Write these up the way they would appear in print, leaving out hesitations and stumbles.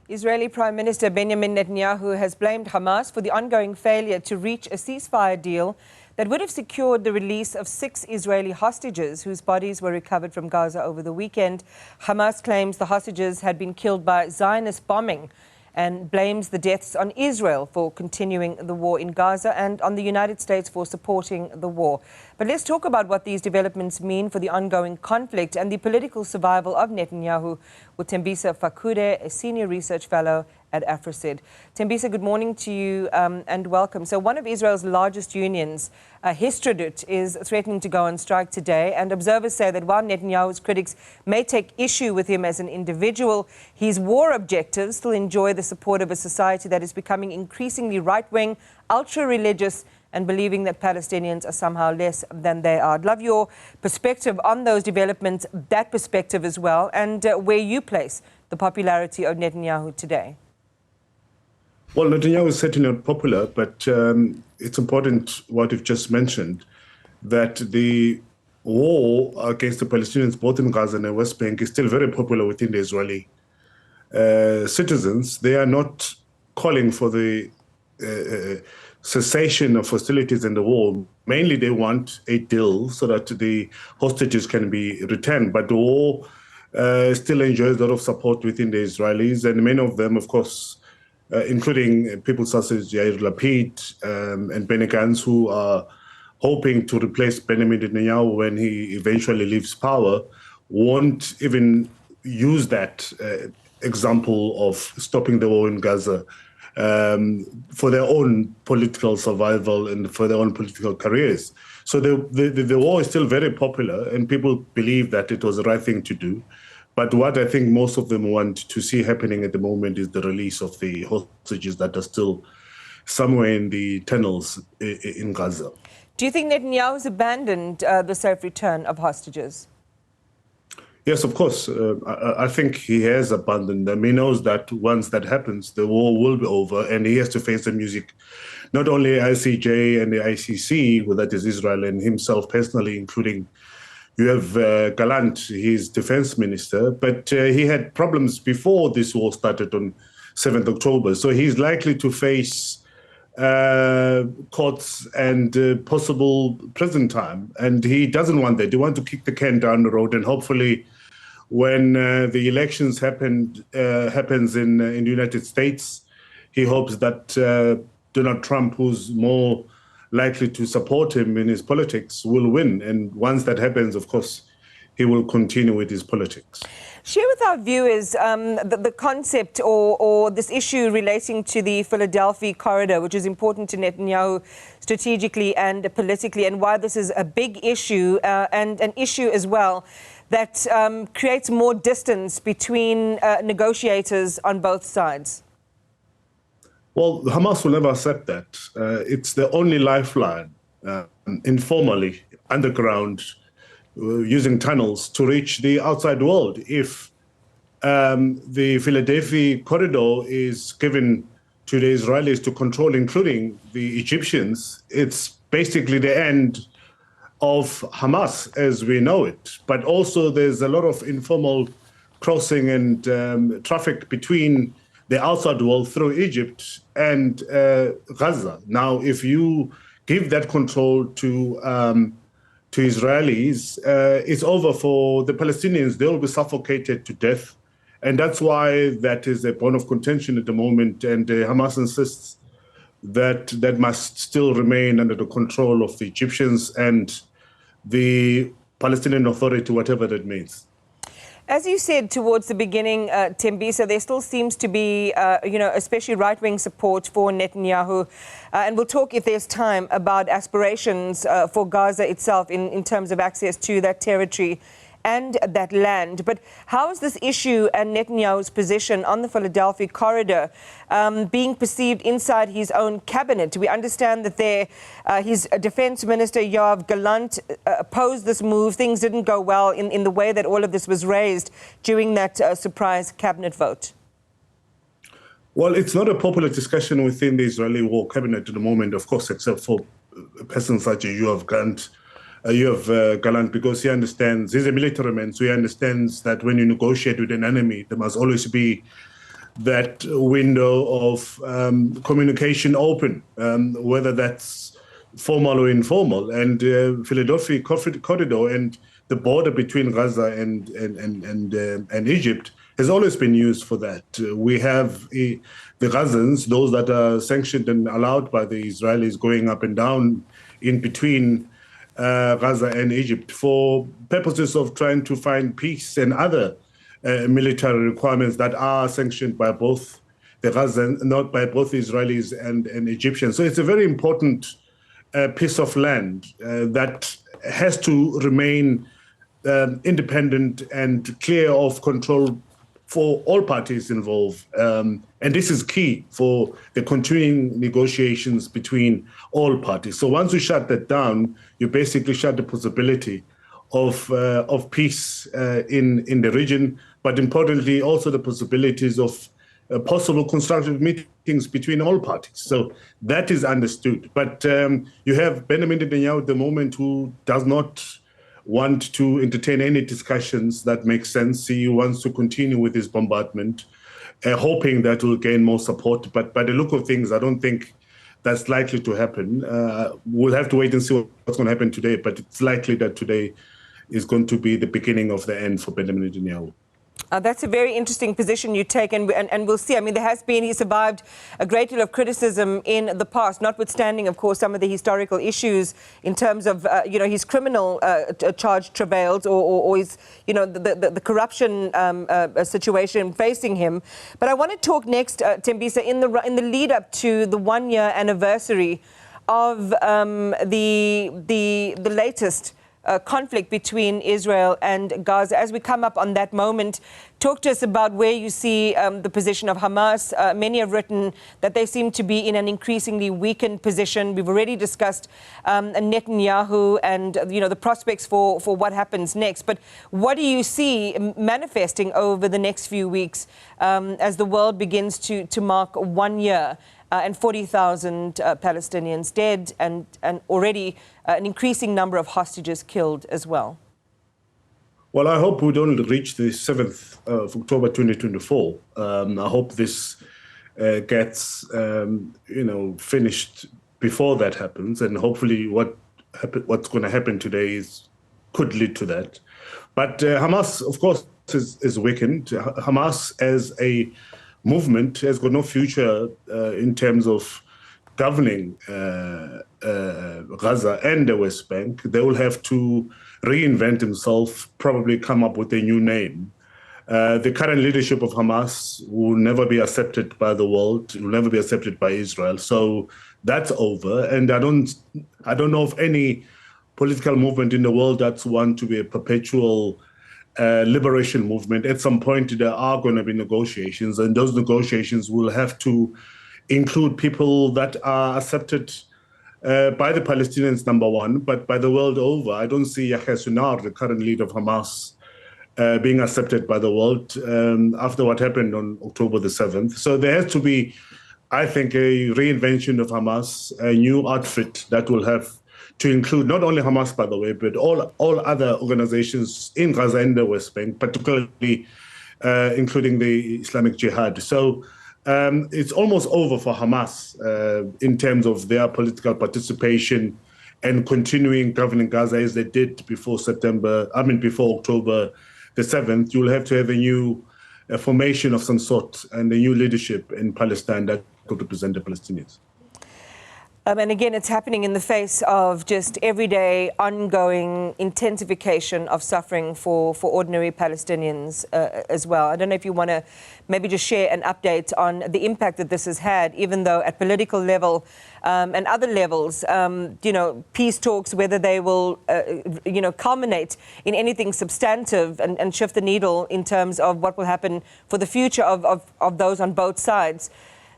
Israeli Prime Minister Benjamin Netanyahu has blamed Hamas for the ongoing failure to reach a ceasefire deal that would have secured the release of 6 Israeli hostages whose bodies were recovered from Gaza over the weekend. Hamas claims the hostages had been killed by Zionist bombing and blames the deaths on Israel for continuing the war in Gaza and on the United States for supporting the war. But let's talk about what these developments mean for the ongoing conflict and the political survival of Netanyahu with Thembisa Fakude, a senior research fellow at AFRASID. Thembisa, good morning to you and welcome. So one of Israel's largest unions, Histadrut, is threatening to go on strike today, and observers say that while Netanyahu's critics may take issue with him as an individual, his war objectives still enjoy the support of a society that is becoming increasingly right-wing, ultra-religious, and believing that Palestinians are somehow less than they are. I'd love your perspective on those developments, that perspective as well, and where you place the popularity of Netanyahu today. Well, Netanyahu is certainly not popular, but it's important what you've just mentioned, that the war against the Palestinians, both in Gaza and the West Bank, is still very popular within the Israeli citizens. They are not calling for the cessation of hostilities in the war. Mainly they want a deal so that the hostages can be returned. But the war still enjoys a lot of support within the Israelis, and many of them, of course, including people such as Yair Lapid and Benny Gantz, who are hoping to replace Benjamin Netanyahu when he eventually leaves power, won't even use that example of stopping the war in Gaza for their own political survival and for their own political careers. So the war is still very popular, and people believe that it was the right thing to do. But what I think most of them want to see happening at the moment is the release of the hostages that are still somewhere in the tunnels in Gaza. Do you think Netanyahu has abandoned the safe return of hostages? Yes, of course. I think he has abandoned them. He knows that once that happens, the war will be over, and he has to face the music. Not only ICJ and the ICC, well, that is Israel, and himself personally, including you have Gallant, his defense minister, but he had problems before this war started on 7th October. So he's likely to face courts and possible prison time. And he doesn't want that. He wants to kick the can down the road. And hopefully when the elections happens in the United States, he hopes that Donald Trump, who's more likely to support him in his politics, will win. And once that happens, of course, he will continue with his politics. Share with our viewers the concept or this issue relating to the Philadelphia corridor, which is important to Netanyahu strategically and politically, and why this is a big issue and an issue as well that creates more distance between negotiators on both sides. Well, Hamas will never accept that. It's the only lifeline, informally, underground, using tunnels to reach the outside world. If the Philadelphia corridor is given to the Israelis to control, including the Egyptians, it's basically the end of Hamas as we know it. But also there's a lot of informal crossing and traffic between the outside world through Egypt and Gaza. Now, if you give that control to Israelis, it's over for the Palestinians. They will be suffocated to death. And that's why that is a point of contention at the moment. And Hamas insists that that must still remain under the control of the Egyptians and the Palestinian Authority, whatever that means. As you said towards the beginning, Thembisa, there still seems to be, especially right-wing support for Netanyahu. And we'll talk, if there's time, about aspirations for Gaza itself in terms of access to that territory and that land. But how is this issue and Netanyahu's position on the Philadelphia corridor being perceived inside his own cabinet? We understand that his defense minister, Yoav Gallant, opposed this move. Things didn't go well in the way that all of this was raised during that surprise cabinet vote. Well, it's not a popular discussion within the Israeli war cabinet at the moment, of course, except for persons such as Yoav Gallant, Gallant, because he understands, he's a military man, so he understands that when you negotiate with an enemy, there must always be that window of communication open, whether that's formal or informal. And Philadelphia corridor and the border between Gaza and Egypt has always been used for that. We have the Gazans, those that are sanctioned and allowed by the Israelis, going up and down in between Gaza and Egypt for purposes of trying to find peace and other military requirements that are sanctioned by both the Gazans, not by both Israelis and Egyptians. So it's a very important piece of land that has to remain independent and clear of control for all parties involved. And this is key for the continuing negotiations between all parties. So once you shut that down, you basically shut the possibility of peace in the region, but importantly, also the possibilities of possible constructive meetings between all parties. So that is understood. But you have Benjamin Netanyahu at the moment who does not want to entertain any discussions that make sense. He wants to continue with his bombardment, hoping that will gain more support. But by the look of things, I don't think that's likely to happen. We'll have to wait and see what's going to happen today. But it's likely that today is going to be the beginning of the end for Benjamin Netanyahu. That's a very interesting position you take, and we'll see. I mean, he survived a great deal of criticism in the past, notwithstanding, of course, some of the historical issues in terms of, his criminal charge travails or his, the corruption situation facing him. But I want to talk next, Thembisa, in the lead up to the 1-year anniversary of the latest conflict between Israel and Gaza. As we come up on that moment, talk to us about where you see the position of Hamas. Many have written that they seem to be in an increasingly weakened position. We've already discussed Netanyahu and the prospects for what happens next. But what do you see manifesting over the next few weeks as the world begins to mark 1 year? And 40,000 Palestinians dead, and already an increasing number of hostages killed as well? Well, I hope we don't reach the 7th of October 2024. I hope this gets, finished before that happens, and hopefully what's going to happen today could lead to that. But Hamas, of course, is weakened. Hamas as a movement has got no future in terms of governing Gaza and the West Bank. They will have to reinvent themselves, probably come up with a new name. The current leadership of Hamas will never be accepted by the world, will never be accepted by Israel. So that's over. And I don't know of any political movement in the world that's want to be a perpetual liberation movement. At some point, there are going to be negotiations, and those negotiations will have to include people that are accepted by the Palestinians, number one, but by the world over. I don't see Yahya Sinwar, the current leader of Hamas, being accepted by the world after what happened on October the 7th. So there has to be, I think, a reinvention of Hamas, a new outfit that will have to include not only Hamas, by the way, but all other organizations in Gaza and the West Bank, particularly including the Islamic Jihad. So it's almost over for Hamas in terms of their political participation and continuing governing Gaza as they did before October the 7th. You'll have to have a new formation of some sort and a new leadership in Palestine that could represent the Palestinians. And again, it's happening in the face of just everyday, ongoing intensification of suffering for ordinary Palestinians as well. I don't know if you want to maybe just share an update on the impact that this has had, even though at political level and other levels, peace talks, whether they will, culminate in anything substantive and shift the needle in terms of what will happen for the future of those on both sides.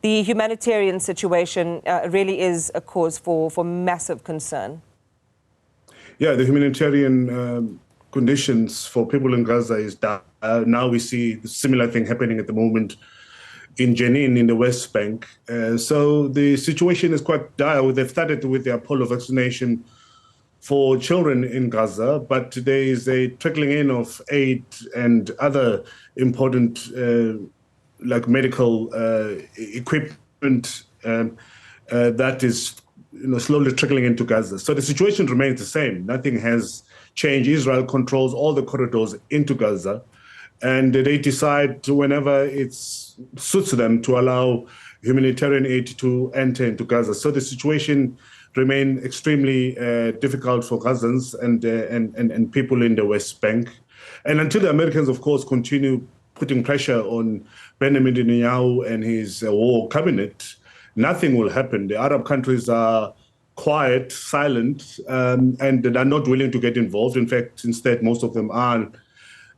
The humanitarian situation really is a cause for massive concern. Yeah, the humanitarian conditions for people in Gaza is down. Now we see the similar thing happening at the moment in Jenin in the West Bank. So the situation is quite dire. They've started with the Apollo vaccination for children in Gaza, but there is a trickling in of aid and other important like medical equipment that is slowly trickling into Gaza. So the situation remains the same. Nothing has changed. Israel controls all the corridors into Gaza, and they decide whenever it suits them to allow humanitarian aid to enter into Gaza. So the situation remains extremely difficult for Gazans and people in the West Bank. And until the Americans, of course, continue putting pressure on Benjamin Netanyahu and his war cabinet, nothing will happen. The Arab countries are quiet, silent, and they're not willing to get involved. In fact, instead, most of them are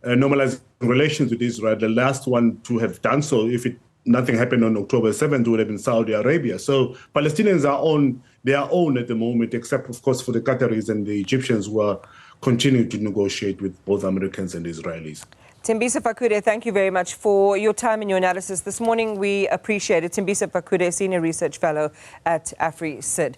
normalizing relations with Israel. The last one to have done so, if nothing happened on October 7th, would have been Saudi Arabia. So Palestinians are on their own at the moment, except, of course, for the Qataris and the Egyptians who are continuing to negotiate with both Americans and Israelis. Thembisa Fakude, thank you very much for your time and your analysis this morning. We appreciate it. Thembisa Fakude, Senior Research Fellow at AFRASID.